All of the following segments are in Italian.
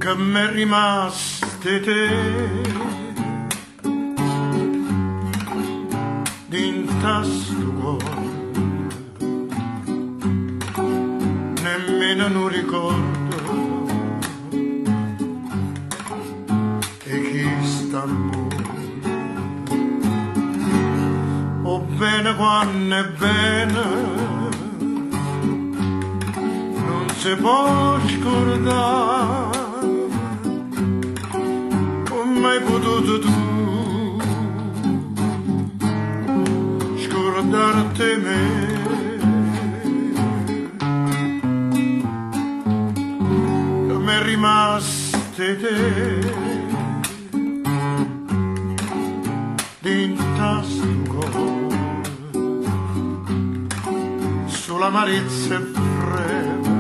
che m'è rimaste te dinta sto cuore, nemmeno non ricordo e chi sta al mondo. O bene quando è bene non si può scordare, come hai potuto tu scordarti me? Che m'è rimaste te dinta sto cuore, sull'amarezza e fredda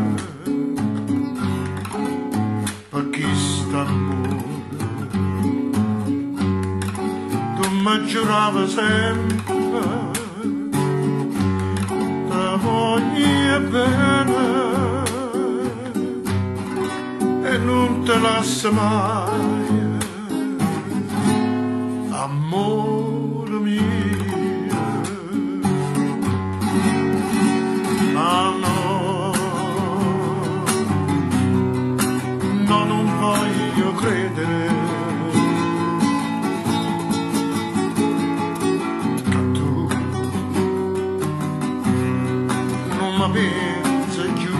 per chi sta amore. Tu mi giurava sempre te voglio bene e non te lascio mai, amore mio. Ma no, no, non voglio credere che tu non mi pensi più.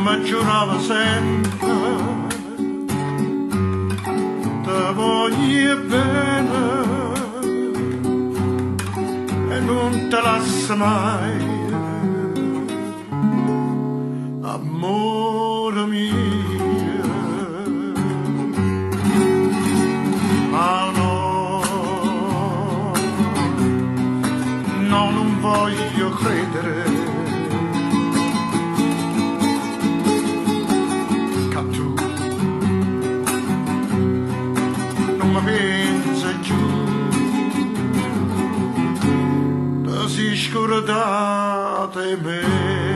Mi giurava sempre te voglio bene e non te lascio mai, amore mio. Ma no, no, non voglio credere ma pensa giù, da si scordate me.